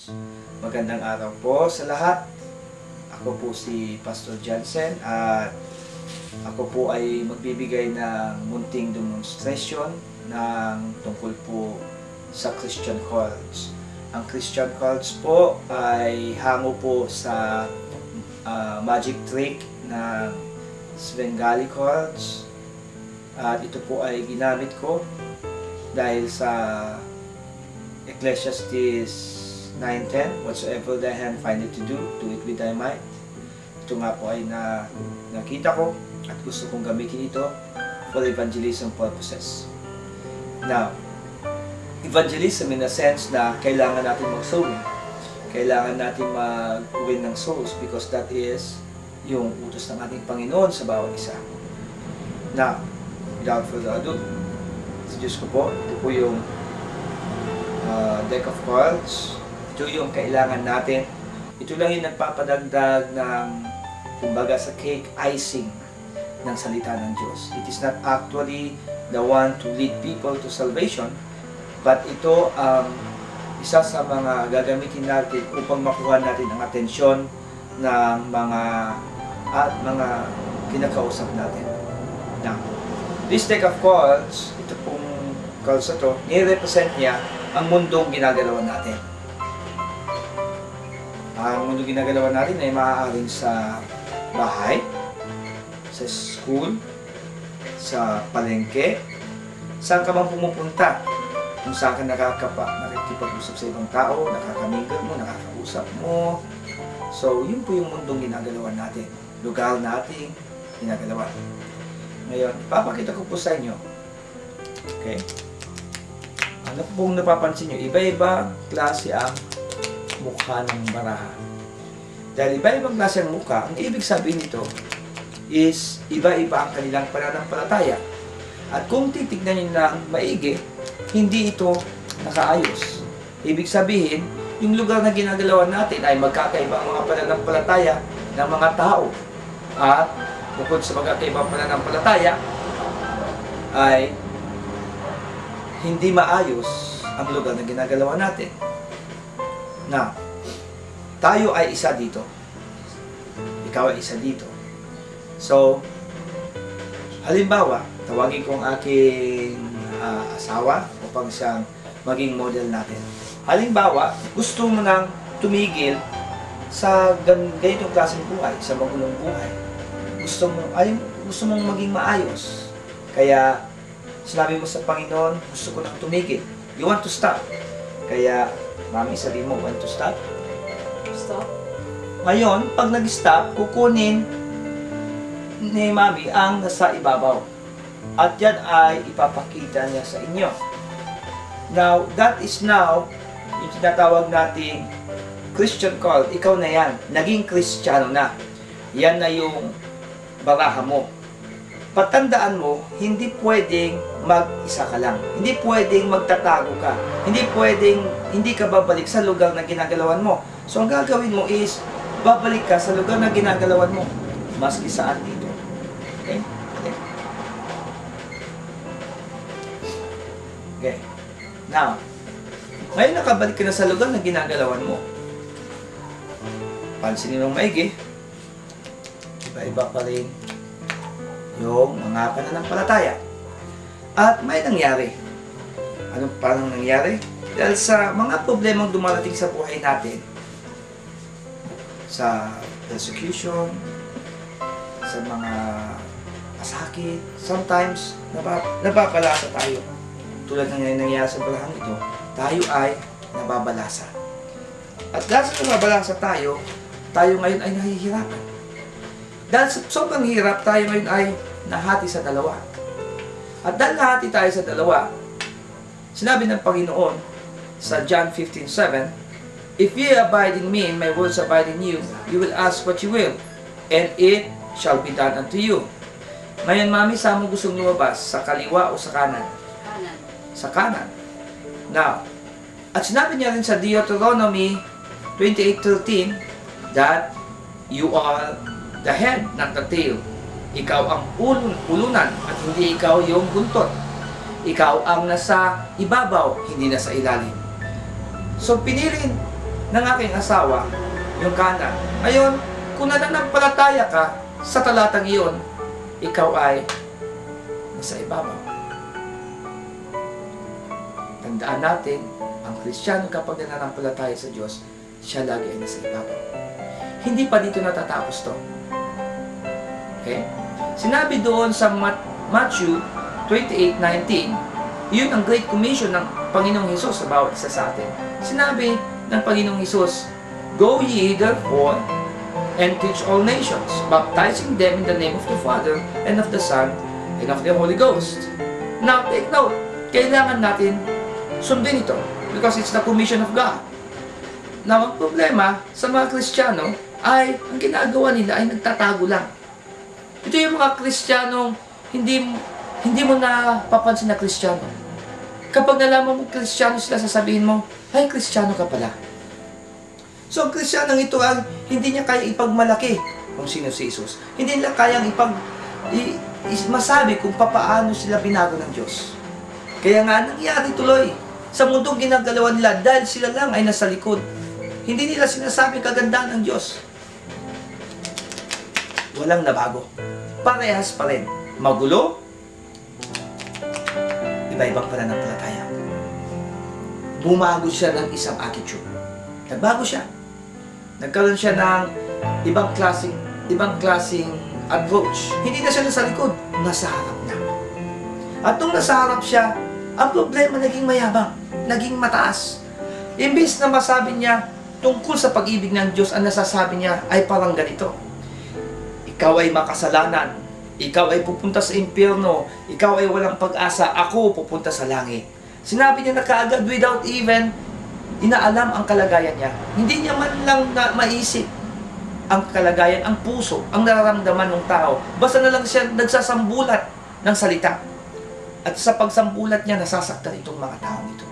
College. Magandang araw po sa lahat. Ako po si Pastor Jansen at ako po ay magbibigay ng munting demonstration ng tungkol po sa Christian College. Ang Christian College po ay hango po sa magic trick ng Svengali College. At ito po ay ginamit ko dahil sa Ecclesiastes 9:10, whatsoever thy hand findeth to do, do it with thy might. Ito nga po ay nakita ko at gusto kong gamitin ito for evangelism purposes. Now, evangelism in a sense na kailangan natin mag-sowing. Kailangan natin mag-win ng souls because that is yung utos ng ating Panginoon sa bawat isa. Now, without further ado, sa Diyos ko po, ito po yung deck of cards. Ito yung kailangan natin. Ito lang yung nagpapadagdag ng, kumbaga sa cake, icing ng salita ng Diyos. It is not actually the one to lead people to salvation, but ito ang isa sa mga gagamitin natin upang makuha natin ang atensyon ng mga kinakausap natin. Now, this deck of cards, ito pong cards na to, nire-represent niya ang mundong ginagalawan natin. Ang mundong ginagalawan natin ay maaaring sa bahay, sa school, sa palengke, saan ka man pumupunta, kung saan ka nakikipag-usap sa ibang tao, nakakamingle mo, nakakausap mo. So, yun po yung mundong ginagalawan natin. Lugar nating ginagalawan. Ngayon, ipapakita ko po sa inyo. Okay? Ano pong napapansin nyo? Iba-iba klase ang mukha ng baraha. Dahil iba-ibang klase ang mukha, ang ibig sabihin nito is iba-iba ang kanilang pananampalataya. At kung titignan nyo ng maigi, hindi ito nakaayos. Ibig sabihin, yung lugar na ginagalawan natin ay magkakaiba ang mga pananampalataya ng mga tao. At bukod sa magkakaibang pananampalataya, ay hindi maayos ang lugar na ginagalawan natin. Na, tayo ay isa dito. Ikaw ay isa dito. So, halimbawa, tawagin ko ang aking asawa upang siyang maging model natin. Halimbawa, gusto mo nang tumigil sa ganitong klaseng buhay, sa magulong buhay. Gusto mong maging maayos. Kaya, sinabi mo sa Panginoon, gusto ko nang tumigil. You want to stop. Kaya, Mami, sabi mo, want to stop? Stop. Ngayon, pag nag-stop, kukunin ni Mami ang nasa ibabaw. At yan ay ipapakita niya sa inyo. Now, that is now, yung tinatawag nating Christian call. Ikaw na yan. Naging Kristiyano na. Yan na yung baraha mo. Patandaan mo, hindi pwedeng mag-isa ka lang. Hindi pwedeng magtatago ka. Hindi pwedeng hindi ka babalik sa lugar na ginagalawan mo. So, ang gagawin mo is, babalik ka sa lugar na ginagalawan mo. Maski saan dito. Okay? Okay. Okay. Now, ngayon nakabalik ka na sa lugar na ginagalawan mo. Pansinin mong maigi. Iba-iba pa rin yung mga pananampalataya. At may nangyari. Ano paano nangyari? Dahil sa mga problemang dumarating sa buhay natin, sa persecution, sa mga masakit, sometimes nababalasa tayo. Tulad ng nangyari sa barahang ito, tayo ay nababalasa. At dahil sa nababalasa tayo ngayon ay nahihirapan. Dahil sa sobrang hirap, tayo ngayon ay nahati sa dalawa. At dahil nahati tayo sa dalawa, sinabi ng Panginoon sa John 15:7, if ye abide in me, and my words abide in you, you will ask what you will, and it shall be done unto you. Ngayon, Mami, saan mo gustong lumabas? Sa kaliwa o sa kanan? Kanan. Sa kanan. Now, at sinabi niya rin sa Deuteronomy 28:13 that you are the head, not the tail. Ikaw ang ulunan at hindi ikaw yung buntot. Ikaw ang nasa ibabaw, hindi nasa ilalim. So, pinili ng aking asawa, yung kanan. Ngayon, kung nananampalataya ka sa talatang iyon, ikaw ay nasa ibabaw. Tandaan natin, ang Kristiyano kapag nananampalataya sa Diyos, siya lagi ay nasa ibabaw. Hindi pa dito natatapos to. Okay? Sinabi doon sa Matthew 28:19, yun ang Great Commission ng Panginoong Hesus sa bawat isa sa atin. Sinabi ng Panginoong Hesus, "Go ye therefore and teach all nations, baptizing them in the name of the Father, and of the Son, and of the Holy Ghost." Now, take note, kailangan natin sundin ito because it's the commission of God. Now, ang problema sa mga Kristiyano ay ang ginagawa nila ay nagtatago lang. Ito yung mga Kristiyanong hindi mo napapansin na Kristiyano. Kapag nalaman mo Kristiyano sila, sasabihin mo, ay, Kristiyano ka pala. So, ang Kristiyanong ito ay hindi niya kaya ipagmalaki kung sino si Jesus. Hindi nila kayang masabi kung papaano sila binago ng Diyos. Kaya nga, nangyari tuloy sa mundong ginagalawan nila dahil sila lang ay nasa likod. Hindi nila sinasabi kagandahan ng Diyos. Walang nabago. Parehas pa rin. Magulo, iba-ibang pananampalataya. Bumago siya ng isang attitude. Nagbago siya. Nagkaroon siya ng ibang klaseng approach. Hindi na siya nasa likod, nasa harap na. At nung nasa harap siya, ang problema naging mayabang, naging mataas. Imbis na masabi niya tungkol sa pag-ibig ng Diyos, ang nasasabi niya ay parang ganito. Ikaw ay makasalanan. Ikaw ay pupunta sa impyerno. Ikaw ay walang pag-asa. Ako pupunta sa langit. Sinabi niya na kaagad without even inaalam ang kalagayan niya. Hindi niya man lang maisip ang kalagayan, ang puso, ang nararamdaman ng tao. Basta na lang siya nagsasambulat ng salita. At sa pagsambulat niya, nasasaktan itong mga taong ito.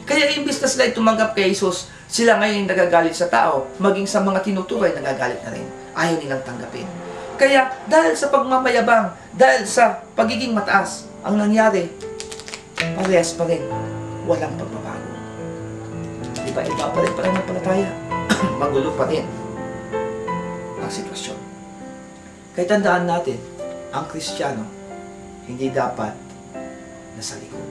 Kaya imbis na sila tumanggap kay Jesus, sila ngayon nagagalit sa tao, maging sa mga tinutukoy nagagalit na rin. Ayaw nilang tanggapin. Kaya dahil sa pagmamayabang, dahil sa pagiging mataas, ang nangyari, parehas pa rin, walang pagbabago. Iba-iba pa rin pananampalataya. Magulo pa rin ang sitwasyon. Kaya tandaan natin, ang Kristiyano, hindi dapat nasa likod.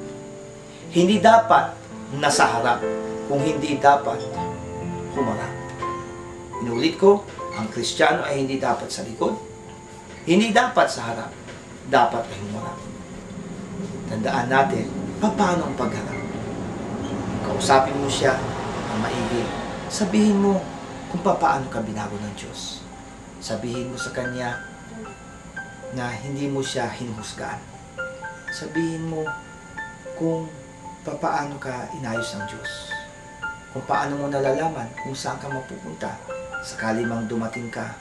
Hindi dapat nasa harap, kung hindi dapat humarap. Inulit ko, ang Kristiyano ay hindi dapat sa likod, hindi dapat sa harap, dapat ay humarap. Tandaan natin, paano ang pagharap? Kausapin mo siya ng maigi. Sabihin mo kung paano ka binago ng Diyos. Sabihin mo sa Kanya na hindi mo siya hinuhusgahan. Sabihin mo kung paano ka inayos ng Diyos. Kung paano mo nalalaman kung saan ka mapupunta sakali mang dumating ka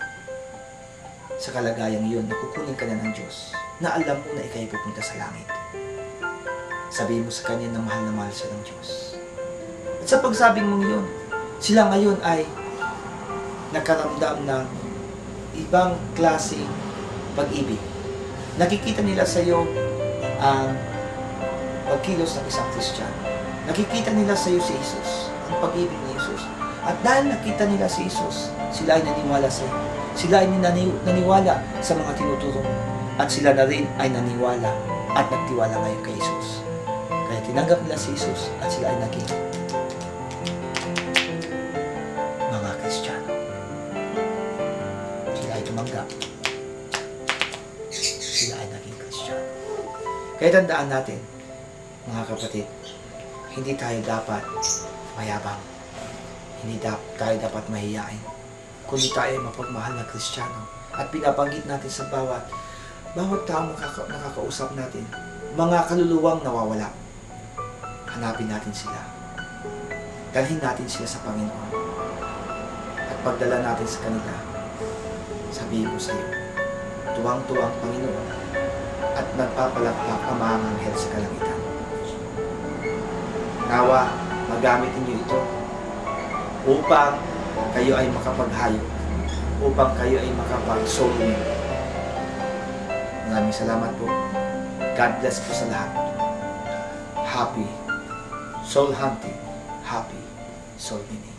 sa kalagayang iyon, nakukunin ka na ng Diyos, na alam mo na ikay pupunta sa langit. Sabihin mo sa Kanya na mahal siya ng Diyos. At sa pagsabing mong iyon, sila ngayon ay nakaramdam ng ibang klaseng pag-ibig. Nakikita nila sa iyo ang pagkilos ng isang Kristiyano. Nakikita nila sa iyo si Jesus, ang pag-ibig ni Jesus. At dahil nakita nila si Jesus, sila ay naniwala sa iyo. Sila ay naniwala sa mga tinuturo mo. At sila na rin ay naniwala at nagtiwala ngayon kay Jesus. Kaya tinanggap nila si Jesus at sila ay naging mga Kristiyano. Sila ay tumanggap. Sila ay naging Kristiyano. Kaya tandaan natin, mga kapatid, hindi tayo dapat mayabang. Hindi tayo dapat mahiyain. Kundi tayo ay mapagmahal na Kristiyano. At pinabanggit natin sa bawat taong nakakausap natin, mga kaluluwang nawawala. Hanapin natin sila. Dalhin natin sila sa Panginoon. At pagdala natin sa kanila, sabihin ko sa iyo, tuwang-tuwang Panginoon at nagpapalakpak ang mga anghel sa kalangitan. Nawa, magamit ninyo ito upang kayo ay makapaghayo, upang kayo ay makapag-soul win. Maraming salamat po. God bless po sa lahat. Happy soul hunting, happy soul winning.